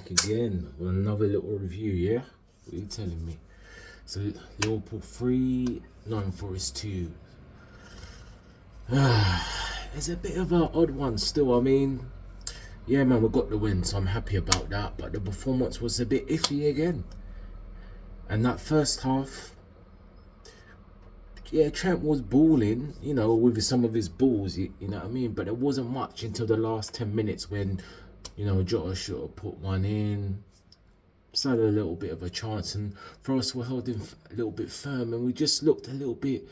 back again with another little review, yeah? What are you telling me? So, Liverpool 3, Nottingham Forest 2. It's a bit of an odd one still. I mean, yeah, man, we got the win, so I'm happy about that. But the performance was a bit iffy again. And that first half, yeah, Trent was balling, you know, with some of his balls, you know what I mean? But it wasn't much until the last 10 minutes when, you know, Jota should have put one in. Had a little bit of a chance, and Forest were holding a little bit firm, and we just looked a little bit.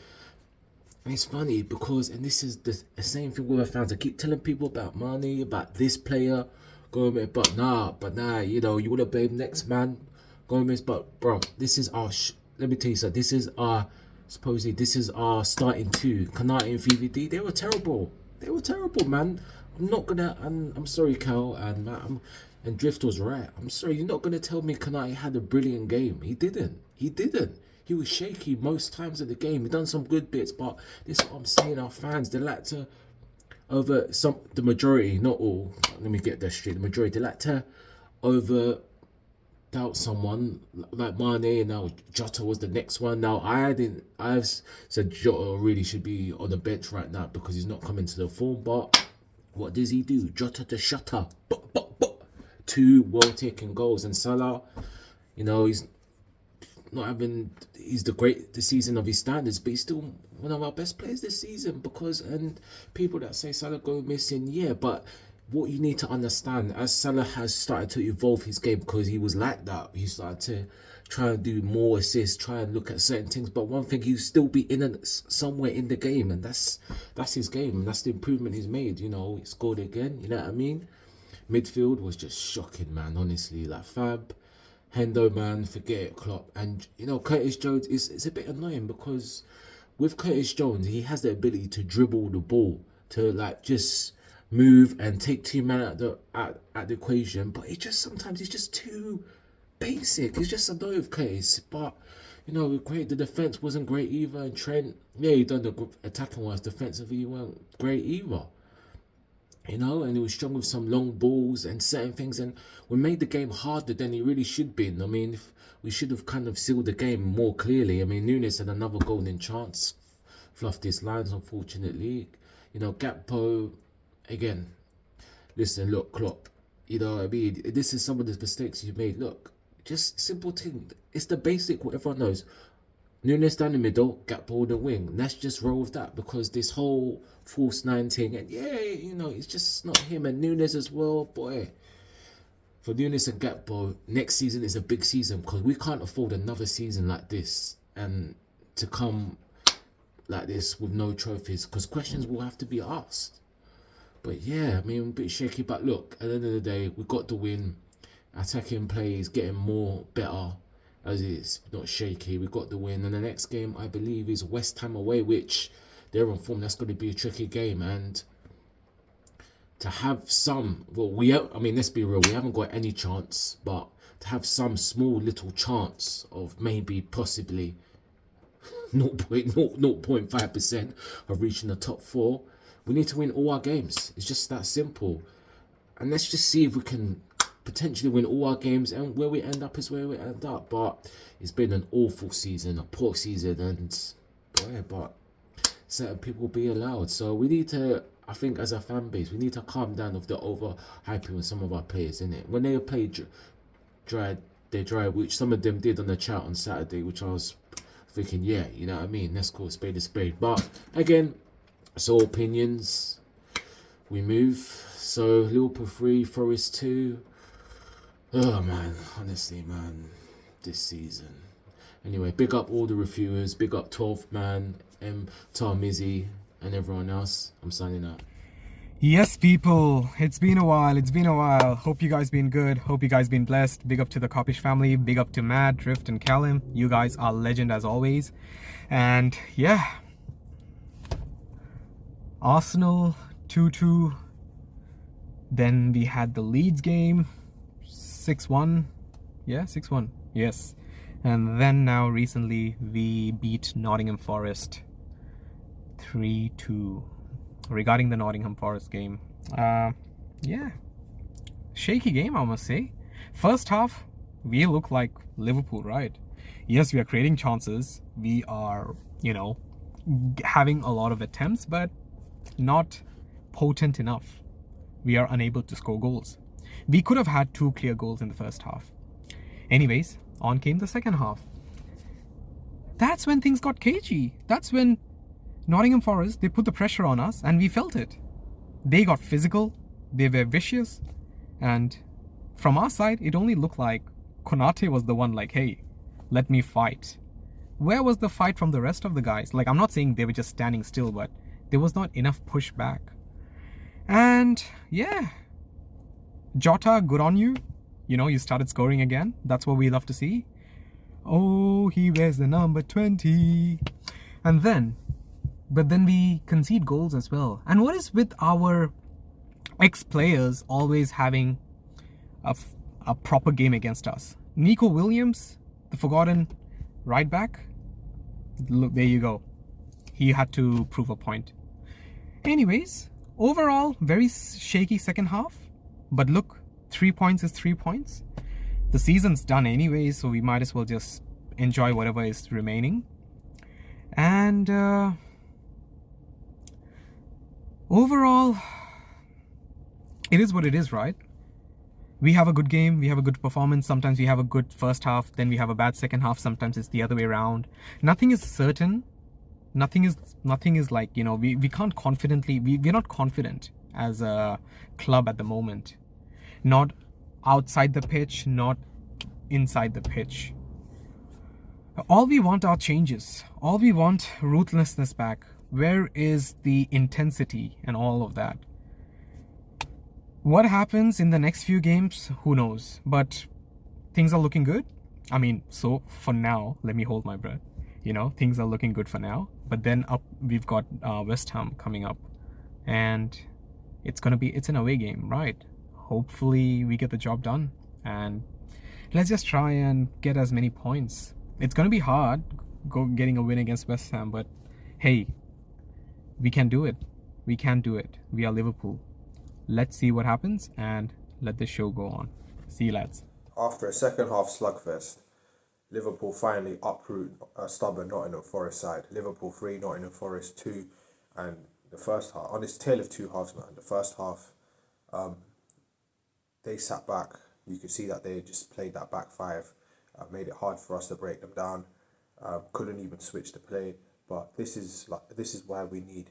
And it's funny because, and this is the same thing with our fans. I keep telling people about money, about this player, Gomez, but nah, you know, you want to blame next man, Gomez, but bro, this is our. Let me tell you something. This is our starting two. Kanate and VVD. They were terrible. They were terrible, man. I'm not gonna. I'm sorry, Cal, and Drift was right. I'm sorry, you're not going to tell me Kanate had a brilliant game. He didn't. He was shaky most times of the game. He done some good bits, but this is what I'm saying. Our fans, they like to, the majority, not all, let me get that straight. The majority, they like to doubt someone like Mane, and now Jota was the next one. Now, I've said Jota really should be on the bench right now because he's not coming to the form, but what does he do? Jota to shutter. 2 well-taken goals, and Salah, you know, he's not having the season of his standards, but he's still one of our best players this season. Because, and people that say Salah go missing, yeah, but what you need to understand, as Salah has started to evolve his game, because he was like that, he started to try and do more assists, try and look at certain things, but one thing, he'll still be somewhere in the game, and that's his game, and that's the improvement he's made. You know, he scored again, you know what I mean? Midfield was just shocking, man, honestly. Like Fab, Hendo, man, forget it, Klopp. And, you know, Curtis Jones, it's a bit annoying because with Curtis Jones, he has the ability to dribble the ball, to, like, just move and take 2 men at the equation. But sometimes it's just too basic. It's just annoying with Curtis. But, you know, great. The defence wasn't great either. And Trent, yeah, he done the attacking wise. Defensively, he weren't great either. You know, and he was strong with some long balls and certain things, and we made the game harder than it really should be. I mean, if we should have kind of sealed the game more clearly. I mean, Nunes had another golden chance, fluffed his lines, unfortunately. You know, Gakpo, again, listen, look, Klopp, you know what I mean? This is some of the mistakes you made. Look, just simple thing. It's the basic, what everyone knows. Nunes down the middle, Gakpo the wing. Let's just roll with that, because this whole false 9 thing, and yeah, you know, it's just not him. And Nunes as well, boy. For Nunes and Gakpo, next season is a big season, because we can't afford another season like this and to come like this with no trophies, because questions will have to be asked. But yeah, I mean, a bit shaky, but look, at the end of the day, we got the win. Attacking play is getting more better, as it's not shaky. We got the win, and the next game I believe is West Ham away, which they're on form. That's going to be a tricky game, and to have some, I mean, let's be real, we haven't got any chance, but to have some small little chance of maybe possibly 0.5% of reaching the top 4, we need to win all our games. It's just that simple, and let's just see if we can potentially win all our games, and where we end up is where we end up. But it's been an awful season, a poor season, and boy, but certain people will be allowed. So we need to, I think, as a fan base, we need to calm down with the overhyping with some of our players, innit? When they played dry, which some of them did on the chat on Saturday, which I was thinking, yeah, you know what I mean, let's call a spade a spade. But again, it's all opinions. We move. So Liverpool 3, Forest 2. Oh man, honestly, man, this season. Anyway, big up all the reviewers, big up 12th man, Tarmizi, and everyone else. I'm signing out. Yes, people, it's been a while. Hope you guys been good. Hope you guys been blessed. Big up to the Kopish family. Big up to Matt, Drift, and Callum. You guys are legend as always. And yeah, Arsenal 2-2. Then we had the Leeds game 6-1. Yeah, 6-1. Yes. And then now recently we beat Nottingham Forest 3-2. Regarding the Nottingham Forest game, yeah, shaky game, I must say. First half, we look like Liverpool, right? Yes, we are creating chances. We are, having a lot of attempts, but not potent enough. We are unable to score goals. We could have had 2 clear goals in the first half. Anyways, on came the second half. That's when things got cagey. That's when Nottingham Forest, they put the pressure on us and we felt it. They got physical, they were vicious, and from our side, it only looked like Konate was the one like, hey, let me fight. Where was the fight from the rest of the guys? Like, I'm not saying they were just standing still, but there was not enough pushback. And yeah, Jota, good on you. You started scoring again. That's what we love to see. Oh, he wears the number 20. But then we concede goals as well. And what is with our ex-players always having a proper game against us? Nico Williams, the forgotten right back. Look, there you go. He had to prove a point. Anyways, overall, very shaky second half. But look, 3 points is 3 points. The season's done anyway, so we might as well just enjoy whatever is remaining. And overall, it is what it is, right? We have a good game, we have a good performance. Sometimes we have a good first half, then we have a bad second half. Sometimes it's the other way around. Nothing is certain. Nothing is like, we can't confidently, we're not confident as a club at the moment. Not outside the pitch, not inside the pitch. All we want are changes. All we want ruthlessness back. Where is the intensity and all of that? What happens in the next few games? Who knows? But things are looking good. I mean, so for now, let me hold my breath. Things are looking good for now. But then we've got West Ham coming up. And it's an away game, right? Hopefully we get the job done. And let's just try and get as many points. It's going to be hard getting a win against West Ham. But hey, we can do it. We can do it. We are Liverpool. Let's see what happens and let the show go on. See you, lads. After a second half slugfest, Liverpool finally uproot a stubborn Nottingham Forest side. Liverpool 3, Nottingham Forest 2, and the first half, on this tale of two halves, man, the first half, they sat back. You could see that they just played that back five, made it hard for us to break them down. Couldn't even switch the play, but this is why we need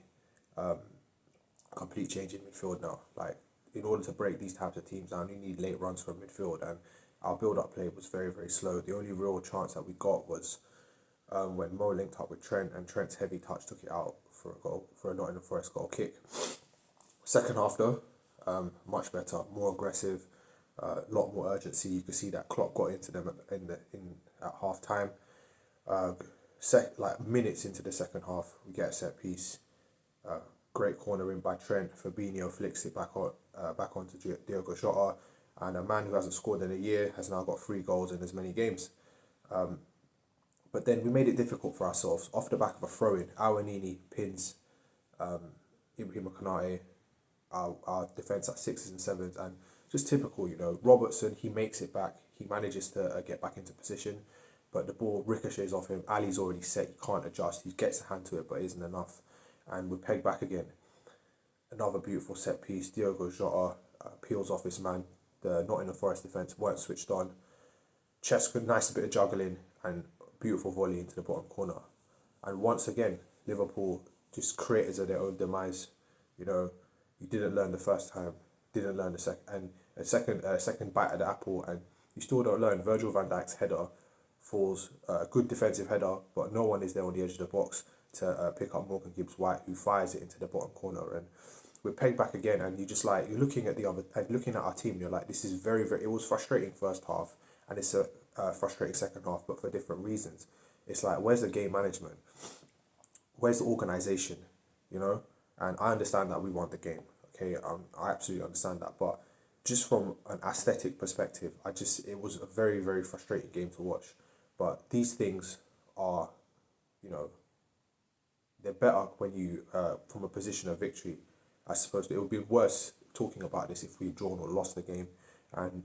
complete change in midfield now. Like, in order to break these types of teams down, you need late runs from midfield, and our build-up play was very, very slow. The only real chance that we got was when Mo linked up with Trent, and Trent's heavy touch took it out for a goal, for a Nottingham Forest goal kick. Second half though, much better, more aggressive, a lot more urgency. You could see that Klopp got into them at half time. Minutes into the second half, we get a set piece. Great corner in by Trent. Fabinho flicks it back onto Diogo Jota, and a man who hasn't scored in a year has now got 3 goals in as many games. But then we made it difficult for ourselves off the back of a throw-in. Awanini pins Ibrahim Konate, our defence at 6s and 7s, and just typical, Robertson, he makes it back. He manages to get back into position, but the ball ricochets off him. Ali's already set, he can't adjust. He gets a hand to it, but it isn't enough. And we're pegged back again. Another beautiful set piece. Diogo Jota peels off his man. The Nottingham Forest defence weren't switched on. Cheska, nice bit of juggling, and beautiful volley into the bottom corner. And once again, Liverpool just creators of their own demise. You didn't learn the first time, didn't learn the second, and a second bite at the apple, and you still don't learn. Virgil van Dijk's header falls, a good defensive header, but no one is there on the edge of the box to pick up Morgan Gibbs-White, who fires it into the bottom corner. And we're pegged back again, and you're looking at looking at our team, you're like, this is very, very, it was frustrating first half, and it's a frustrating second half, but for different reasons. It's like, where's the game management? Where's the organisation? And I understand that we want the game, okay? I absolutely understand that, but just from an aesthetic perspective, it was a very, very frustrating game to watch. But these things are, they're better when you, from a position of victory. I suppose it would be worse talking about this if we'd drawn or lost the game. And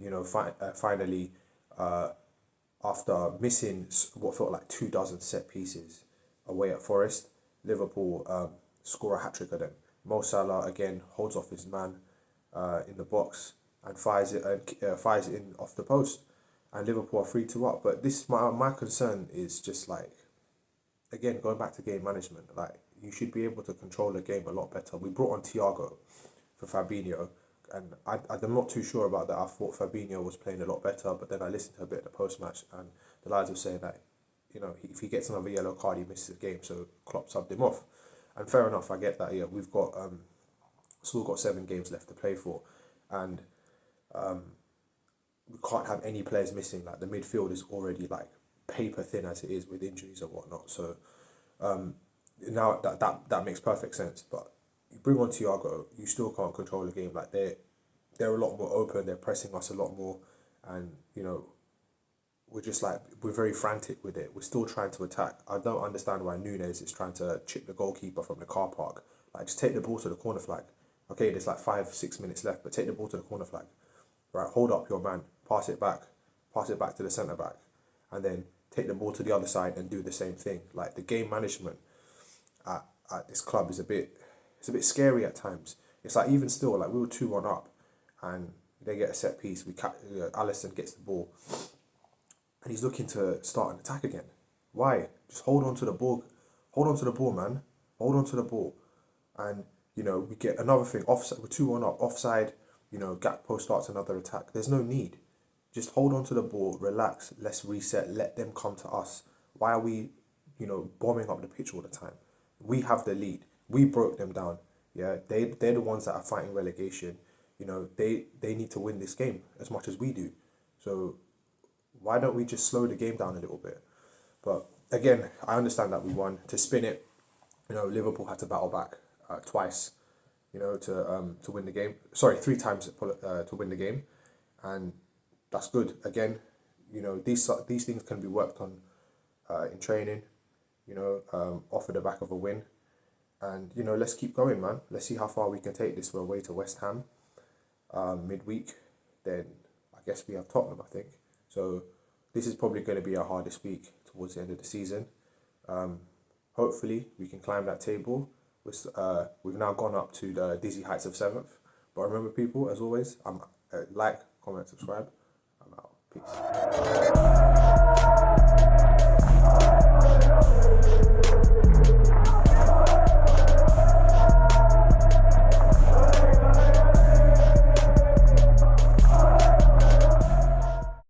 finally, after missing what felt like 24 set pieces away at Forest, Liverpool score a hat trick of them. Mo Salah again holds off his man in the box and fires it in off the post, and Liverpool are 3-2 up. But this my concern is just like, again, going back to game management. Like, you should be able to control the game a lot better. We brought on Thiago for Fabinho, and I'm not too sure about that. I thought Fabinho was playing a lot better, but then I listened to a bit of the post match, and the lads were saying that, if he gets another yellow card, he misses the game. So Klopp subbed him off, and fair enough. I get that. Yeah, we've got still got 7 games left to play for, and we can't have any players missing. Like, the midfield is already like paper thin as it is with injuries and whatnot. So now that makes perfect sense. But you bring on Thiago, you still can't control the game. Like, they're a lot more open. They're pressing us a lot more, and we're very frantic with it. We're still trying to attack. I don't understand why Nunes is trying to chip the goalkeeper from the car park. Like, just take the ball to the corner flag. Okay, there's like 5-6 minutes left, but take the ball to the corner flag. Right, hold up your man, pass it back to the centre back, and then take the ball to the other side and do the same thing. Like, the game management at this club is a bit scary at times. It's like, even still, like, we were 2-1 up, and they get a set piece. Alisson gets the ball, and he's looking to start an attack again. Why? Just hold on to the ball. Hold on to the ball, man. Hold on to the ball. And, we get another thing. Offside. We're 2-1 up. Offside. Gakpo starts another attack. There's no need. Just hold on to the ball. Relax. Let's reset. Let them come to us. Why are we, bombing up the pitch all the time? We have the lead. We broke them down. Yeah, they're the ones that are fighting relegation. They need to win this game as much as we do. So why don't we just slow the game down a little bit? But again, I understand that we won. To spin it, Liverpool had to battle back twice, to win the game. Sorry, 3 times to win the game, and that's good. Again, these things can be worked on in training. Off of the back of a win, and let's keep going, man. Let's see how far we can take this. We're away to West Ham midweek. Then I guess we have Tottenham, I think. So this is probably going to be our hardest week towards the end of the season. Hopefully we can climb that table. We've now gone up to the dizzy heights of 7th. But remember, people, as always, like, comment, subscribe. I'm out. Peace.